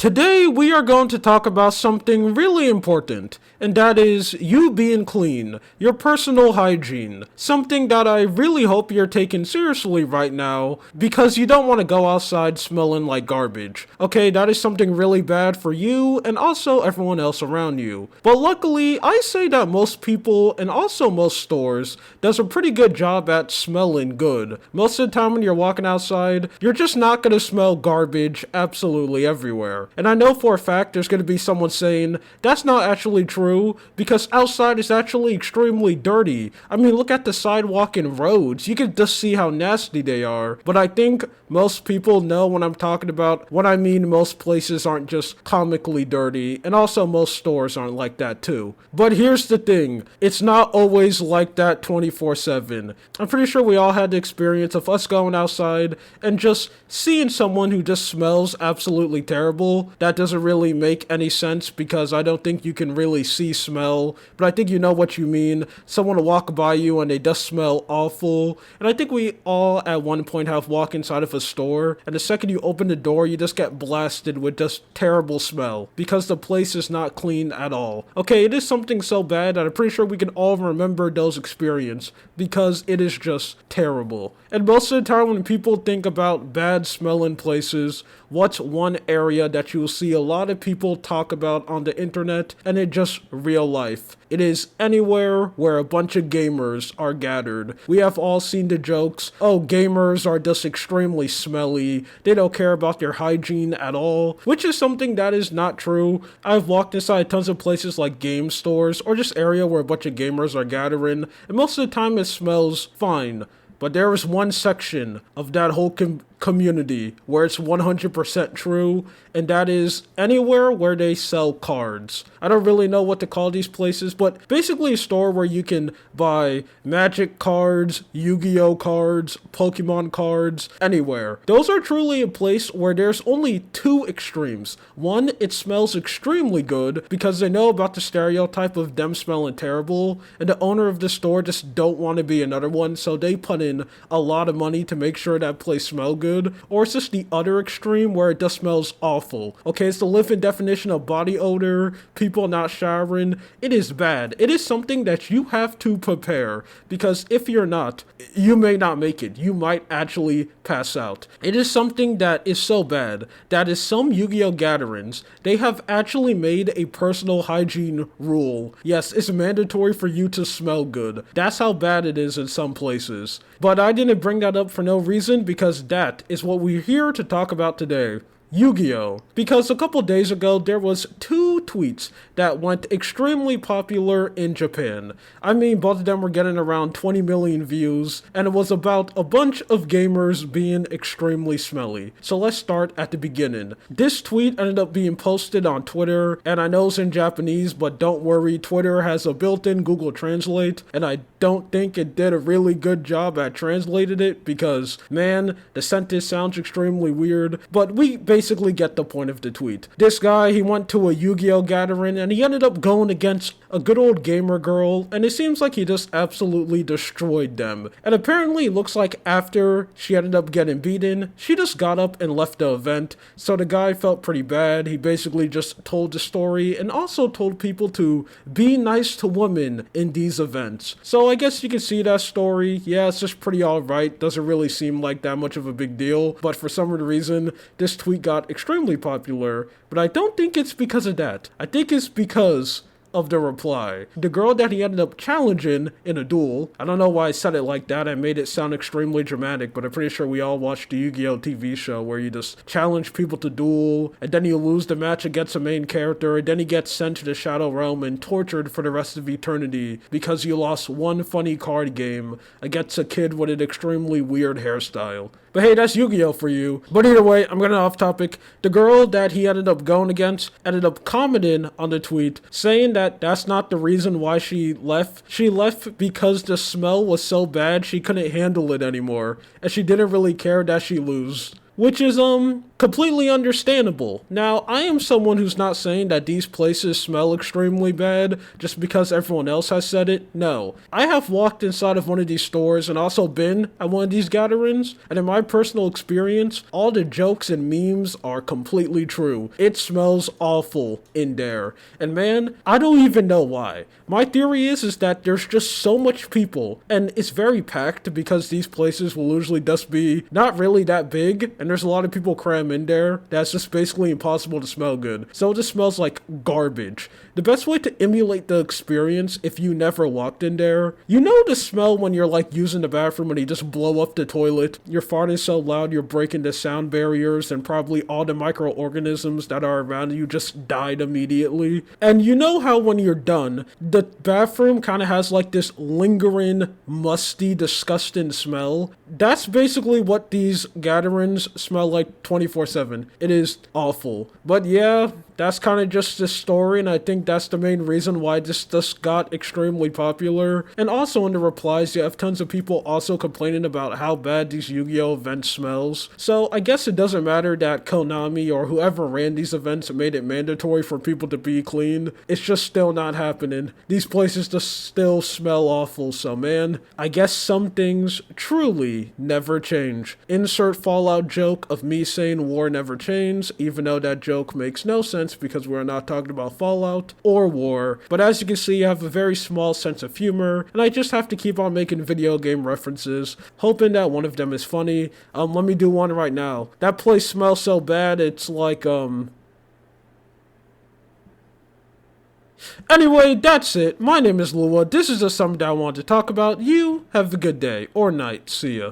Today, we are going to talk about something really important, and that is you being clean, your personal hygiene. Something that I really hope you're taking seriously right now, because you don't want to go outside smelling like garbage. Okay, that is something really bad for you and also everyone else around you. But luckily, I say that most people and also most stores does a pretty good job at smelling good. Most of the time when you're walking outside, you're just not going to smell garbage absolutely everywhere. And I know for a fact there's going to be someone saying that's not actually true because outside is actually extremely dirty. I mean, look at the sidewalk and roads. You can just see how nasty they are. But I think most people know when I'm talking about what I mean. Most places aren't just comically dirty, and also most stores aren't like that too. But here's the thing, it's not always like that 24/7. I'm pretty sure we all had the experience of us going outside and just seeing someone who just smells absolutely terrible. That doesn't really make any sense because I don't think you can really see smell, but I think you know what you mean. Someone will walk by you and they just smell awful. And I think we all at one point have walked inside of a store, and the second you open the door, you just get blasted with just terrible smell because the place is not clean at all. Okay, it is something so bad that I'm pretty sure we can all remember those experiences because it is just terrible. And most of the time when people think about bad smelling places, what's one area that you'll see a lot of people talk about on the internet, and it's just real life. It is anywhere where a bunch of gamers are gathered. We have all seen the jokes, oh, gamers are just extremely smelly, they don't care about their hygiene at all, which is something that is not true. I've walked inside tons of places like game stores or just area where a bunch of gamers are gathering, and most of the time it smells fine. But there is one section of that whole community where it's 100% true, and that is anywhere where they sell cards. I don't really know what to call these places, but basically a store where you can buy Magic cards, Yu-Gi-Oh cards, Pokemon cards, anywhere. Those are truly a place where there's only two extremes. One, it smells extremely good because they know about the stereotype of them smelling terrible, and the owner of the store just don't want to be another one, so they put in a lot of money to make sure that place smells good. Or it's just the other extreme where it just smells awful. Okay, it's the living definition of body odor, people not showering. It is bad. It is something that you have to prepare because if you're not, you may not make it. You might actually pass out. It is something that is so bad that is some Yu-Gi-Oh gatherings, they have actually made a personal hygiene rule. Yes, it's mandatory for you to smell good. That's how bad it is in some places. But I didn't bring that up for no reason because that is what we're here to talk about today. Yu-Gi-Oh! Because a couple days ago, there was two tweets that went extremely popular in Japan. I mean, both of them were getting around 20 million views, and it was about a bunch of gamers being extremely smelly. So let's start at the beginning. This tweet ended up being posted on Twitter, and I know it's in Japanese, but don't worry, Twitter has a built-in Google Translate, and I don't think it did a really good job at translating it because, man, the sentence sounds extremely weird, but we basically get the point of the tweet. This guy, he went to a Yu-Gi-Oh gathering and he ended up going against a good old gamer girl, and it seems like he just absolutely destroyed them. And apparently it looks like after she ended up getting beaten, she just got up and left the event, so the guy felt pretty bad. He basically just told the story and also told people to be nice to women in these events. So I guess you can see that story. Yeah, it's just pretty alright. Doesn't really seem like that much of a big deal, but for some reason, this tweet got extremely popular, but I don't think it's because of that. I think it's because of the reply. The girl that he ended up challenging in a duel, I don't know why I said it like that, I made it sound extremely dramatic, but I'm pretty sure we all watched the Yu-Gi-Oh TV show where you just challenge people to duel, and then you lose the match against the main character, and then he gets sent to the Shadow Realm and tortured for the rest of eternity because you lost one funny card game against a kid with an extremely weird hairstyle. But hey, that's Yu-Gi-Oh for you. But either way, I'm getting off topic. The girl that he ended up going against ended up commenting on the tweet saying that that's not the reason why she left. She left because the smell was so bad she couldn't handle it anymore, and she didn't really care that she lose. Which is, completely understandable. Now, I am someone who's not saying that these places smell extremely bad just because everyone else has said it. No. I have walked inside of one of these stores and also been at one of these gatherings, and in my personal experience, all the jokes and memes are completely true. It smells awful in there. And man, I don't even know why. My theory is that there's just so much people, and it's very packed because these places will usually just be not really that big, and there's a lot of people crammed in there that's just basically impossible to smell good. So it just smells like garbage. The best way to emulate the experience if you never walked in there, you know the smell when you're like using the bathroom and you just blow up the toilet. You're farting so loud you're breaking the sound barriers and probably all the microorganisms that are around you just died immediately. And you know how when you're done, the bathroom kind of has like this lingering, musty, disgusting smell? That's basically what these gatherings smell like 24/7. It is awful. But yeah, that's kind of just the story, and I think that's the main reason why this just got extremely popular. And also in the replies, you have tons of people also complaining about how bad these Yu-Gi-Oh! Events smells. So I guess it doesn't matter that Konami or whoever ran these events made it mandatory for people to be clean. It's just still not happening. These places just still smell awful, so man, I guess some things truly never change. Insert Fallout joke of me saying war never changed, even though that joke makes no sense because we're not talking about Fallout or war. But as you can see, I have a very small sense of humor, and I just have to keep on making video game references, hoping that one of them is funny. Let me do one right now. That place smells so bad, it's like, Anyway, that's it. My name is Lua. This is just something that I wanted to talk about. You have a good day or night. See ya.